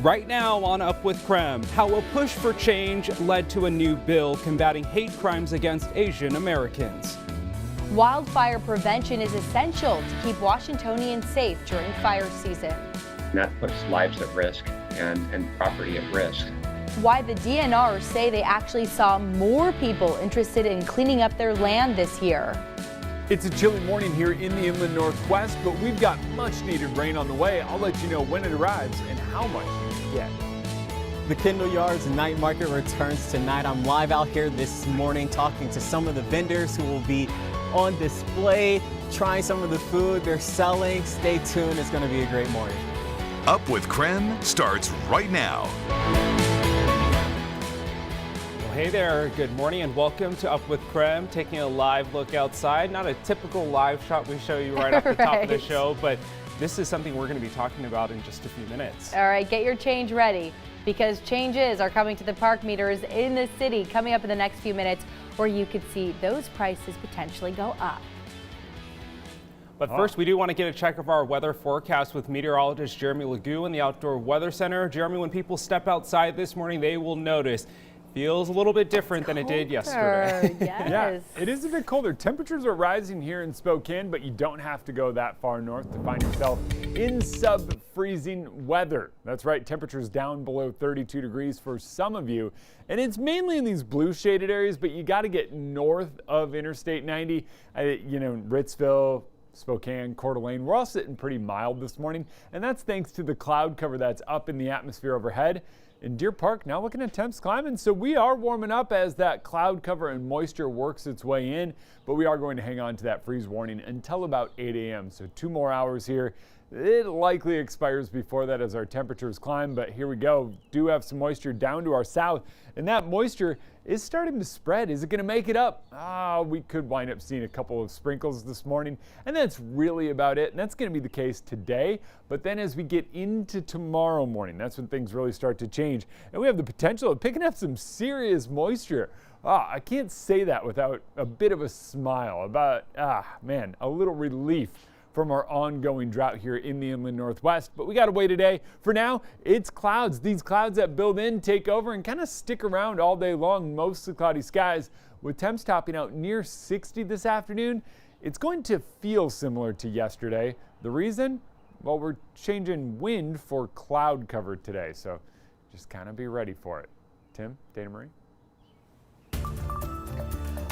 Right now on Up with KREM, how a push for change led to a new bill combating hate crimes against Asian Americans. Wildfire prevention is essential to keep Washingtonians safe during fire season. That puts lives at risk and property at risk. Why the DNR say they actually saw more people interested in cleaning up their land this year. It's a chilly morning here in the inland northwest, but we've got much needed rain on the way. I'll let you know when it arrives and how much you get. The Kendall Yards night market returns tonight. I'm live out here this morning talking to some of the vendors who will be on display, trying some of the food they're selling. Stay tuned, it's going to be a great morning. Up with KREM starts right now. Hey there, good morning and welcome to Up with KREM, taking a live look outside. Not a typical live shot we show you right off the top of the show, but this is something we're going to be talking about in just a few minutes. All right, get your change ready because changes are coming to the park meters in the city coming up in the next few minutes where you could see those prices potentially go up. But first, we do want to get a check of our weather forecast with meteorologist Jeremy Legoo in the Outdoor Weather Center. Jeremy, when people step outside this morning, they will notice feels a little bit different than it did yesterday. Yes. Yeah, it is a bit colder. Temperatures are rising here in Spokane, but you don't have to go that far north to find yourself in sub-freezing weather. That's right, temperatures down below 32 degrees for some of you. And it's mainly in these blue shaded areas, but you got to get north of Interstate 90, Ritzville, Spokane, Coeur d'Alene. We're all sitting pretty mild this morning, and that's thanks to the cloud cover that's up in the atmosphere overhead. In Deer Park, now looking at temps climbing, so we are warming up as that cloud cover and moisture works its way in, but we are going to hang on to that freeze warning until about 8 a.m. So 2 more hours here. It likely expires before that as our temperatures climb, but here we go. Do have some moisture down to our south, and that moisture is starting to spread. Is it going to make it up? We could wind up seeing a couple of sprinkles this morning, and that's really about it. And that's going to be the case today, but then as we get into tomorrow morning, that's when things really start to change, and we have the potential of picking up some serious moisture. I can't say that without a bit of a smile about, a little relief from our ongoing drought here in the inland northwest. But we got to wait a day. For now, it's clouds. These clouds that build in, take over, and kind of stick around all day long. Mostly cloudy skies with temps topping out near 60 this afternoon. It's going to feel similar to yesterday. The reason? Well, we're changing wind for cloud cover today, so just kind of be ready for it. Tim, Dana Marie?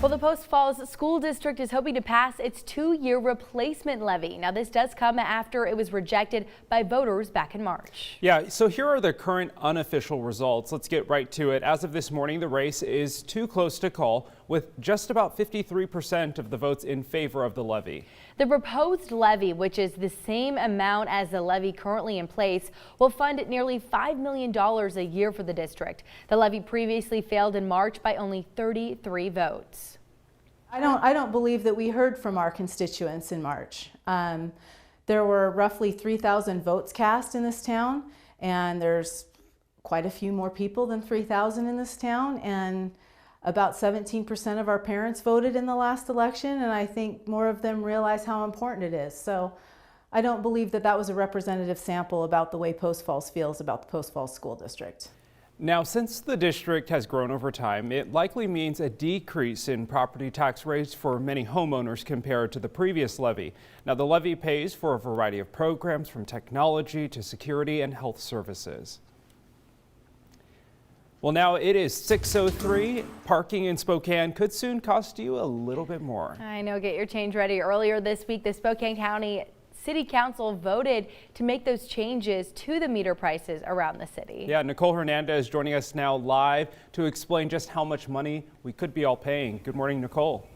Well, the Post Falls School District is hoping to pass its 2-year replacement levy. Now, this does come after it was rejected by voters back in March. Yeah, so here are the current unofficial results. Let's get right to it. As of this morning, the race is too close to call, with just about 53% of the votes in favor of the levy. The proposed levy, which is the same amount as the levy currently in place, will fund nearly $5 million a year for the district. The levy previously failed in March by only 33 votes. I don't believe that we heard from our constituents in March. There were roughly 3,000 votes cast in this town, and there's quite a few more people than 3,000 in this town, and about 17% of our parents voted in the last election, and I think more of them realize how important it is. So I don't believe that that was a representative sample about the way Post Falls feels about the Post Falls School District. Now, since the district has grown over time, it likely means a decrease in property tax rates for many homeowners compared to the previous levy. Now, the levy pays for a variety of programs from technology to security and health services. Well, now it is 6:03. Parking in Spokane could soon cost you a little bit more. I know, get your change ready. Earlier this week, the Spokane County City Council voted to make those changes to the meter prices around the city. Yeah, Nicole Hernandez joining us now live to explain just how much money we could be all paying. Good morning, Nicole.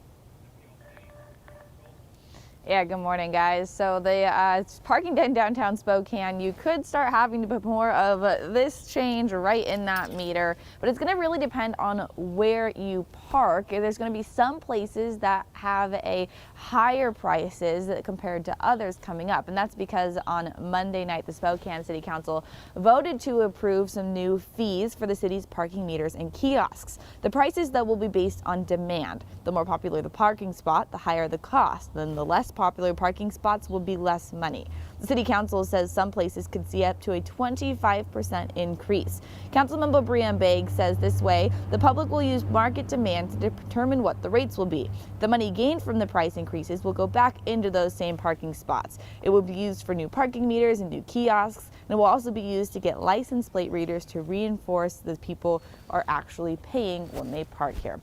Yeah, good morning, guys. So the parking in downtown Spokane, you could start having to put more of this change right in that meter, but it's going to really depend on where you park. There's going to be some places that have a higher prices compared to others coming up, and that's because on Monday night, the Spokane City Council voted to approve some new fees for the city's parking meters and kiosks. The prices, though, will be based on demand. The more popular the parking spot, the higher the cost. Then the less popular parking spots will be less money. The City Council says some places could see up to a 25% increase. Councilmember Brianne Begg says this way, the public will use market demand to determine what the rates will be. The money gained from the price increases will go back into those same parking spots. It will be used for new parking meters and new kiosks, and it will also be used to get license plate readers to reinforce that people are actually paying when they park here.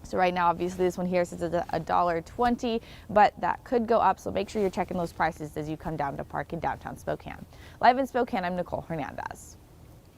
So right now, obviously, this one here says it's $1.20, but that could go up. So make sure you're checking those prices as you come down to park in downtown Spokane. Live in Spokane, I'm Nicole Hernandez.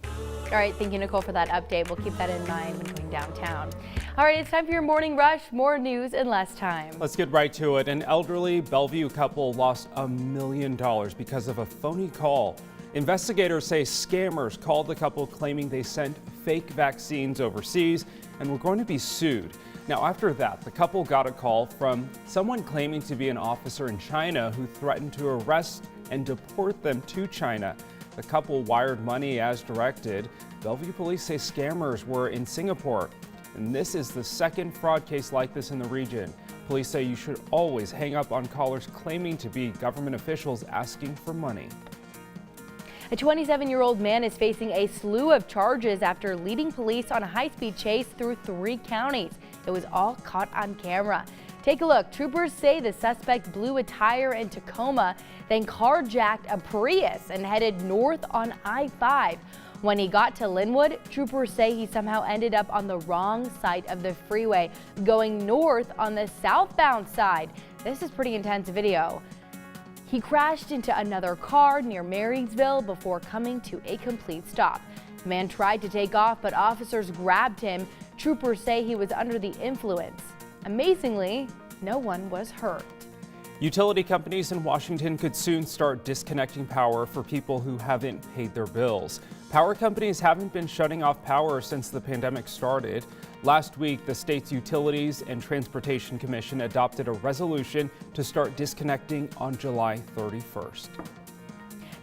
All right, thank you, Nicole, for that update. We'll keep that in mind when going downtown. All right, it's time for your morning rush. More news in less time. Let's get right to it. An elderly Bellevue couple lost $1 million because of a phony call. Investigators say scammers called the couple claiming they sent fake vaccines overseas and were going to be sued. Now, after that, the couple got a call from someone claiming to be an officer in China who threatened to arrest and deport them to China. The couple wired money as directed. Bellevue police say scammers were in Singapore. And this is the second fraud case like this in the region. Police say you should always hang up on callers claiming to be government officials asking for money. A 27-year-old man is facing a slew of charges after leading police on a high-speed chase through 3 counties. It was all caught on camera. Take a look. Troopers say the suspect blew a tire in Tacoma, then carjacked a Prius and headed north on I-5. When he got to Linwood, troopers say he somehow ended up on the wrong side of the freeway, going north on the southbound side. This is pretty intense video. He crashed into another car near Marysville before coming to a complete stop. The man tried to take off, but officers grabbed him. Troopers say he was under the influence. Amazingly, no one was hurt. Utility companies in Washington could soon start disconnecting power for people who haven't paid their bills. Power companies haven't been shutting off power since the pandemic started. Last week, the state's Utilities and Transportation Commission adopted a resolution to start disconnecting on July 31st.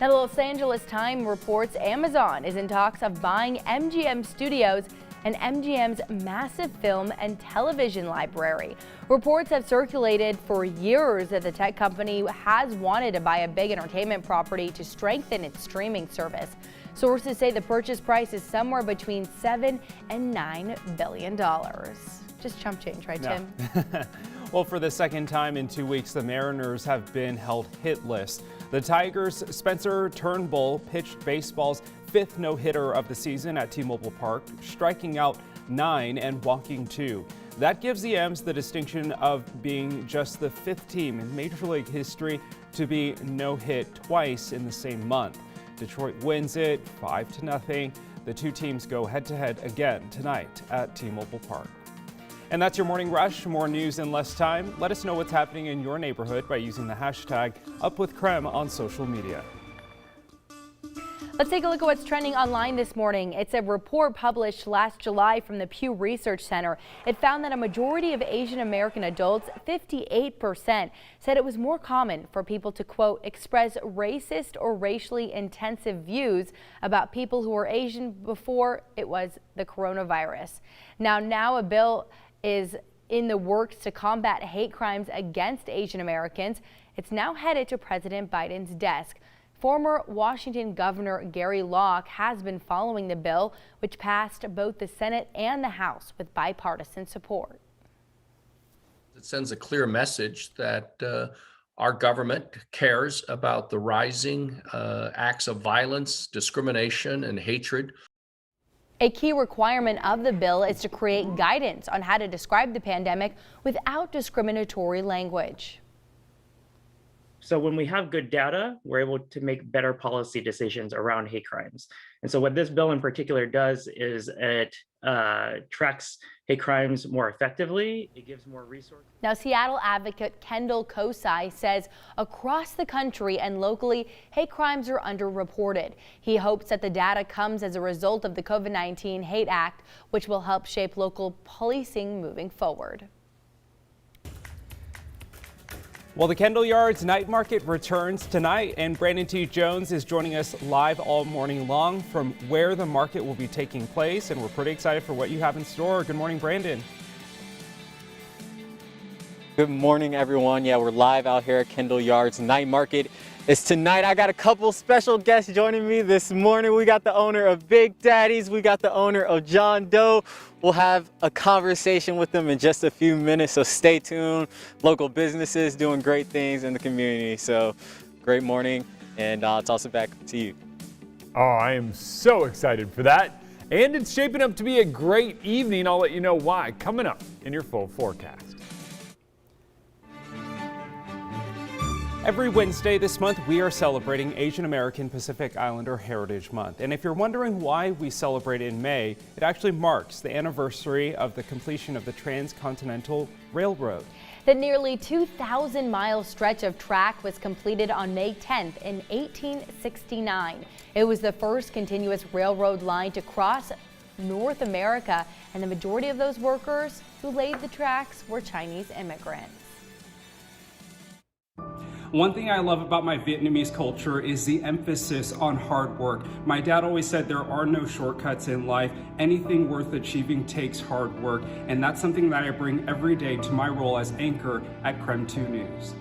Now, the Los Angeles Times reports Amazon is in talks of buying MGM Studios and MGM's massive film and television library. Reports have circulated for years that the tech company has wanted to buy a big entertainment property to strengthen its streaming service. Sources say the purchase price is somewhere between $7 and $9 billion. Just chump change, right, Tim? Well, for the second time in 2 weeks, the Mariners have been held hitless. The Tigers' Spencer Turnbull pitched baseball's 5th no-hitter of the season at T-Mobile Park, striking out 9 and walking 2. That gives the M's the distinction of being just the 5th team in Major League history to be no-hit twice in the same month. Detroit wins it 5-0. The two teams go head-to-head again tonight at T-Mobile Park. And that's your morning rush. More news in less time. Let us know what's happening in your neighborhood by using the hashtag #UpWithKREM on social media. Let's take a look at what's trending online this morning. It's a report published last July from the Pew Research Center. It found that a majority of Asian American adults, 58%, said it was more common for people to, quote, express racist or racially intensive views about people who were Asian before it was the coronavirus. Now a bill is in the works to combat hate crimes against Asian Americans. It's now headed to President Biden's desk. Former Washington Governor Gary Locke has been following the bill, which passed both the Senate and the House with bipartisan support. It sends a clear message that our government cares about the rising acts of violence, discrimination, and hatred. A key requirement of the bill is to create guidance on how to describe the pandemic without discriminatory language. So when we have good data, we're able to make better policy decisions around hate crimes. And so what this bill in particular does is it tracks hate crimes more effectively. It gives more resources. Now, Seattle advocate Kendall Kosai says across the country and locally, hate crimes are underreported. He hopes that the data comes as a result of the COVID-19 Hate Act, which will help shape local policing moving forward. Well, the Kendall Yards Night Market returns tonight, and Brandon T. Jones is joining us live all morning long from where the market will be taking place, and we're pretty excited for what you have in store. Good morning, Brandon. Good morning, everyone. Yeah, we're live out here at Kendall Yards. Night market is tonight. I got a couple special guests joining me this morning. We got the owner of Big Daddy's. We got the owner of John Doe. We'll have a conversation with them in just a few minutes, so stay tuned. Local businesses doing great things in the community. So great morning, and I'll toss it back to you. Oh, I am so excited for that. And it's shaping up to be a great evening. I'll let you know why coming up in your full forecast. Every Wednesday this month, we are celebrating Asian American Pacific Islander Heritage Month. And if you're wondering why we celebrate in May, it actually marks the anniversary of the completion of the Transcontinental Railroad. The nearly 2,000-mile stretch of track was completed on May 10th in 1869. It was the first continuous railroad line to cross North America, and the majority of those workers who laid the tracks were Chinese immigrants. One thing I love about my Vietnamese culture is the emphasis on hard work. My dad always said there are no shortcuts in life. Anything worth achieving takes hard work, and that's something that I bring every day to my role as anchor at KREM 2 News.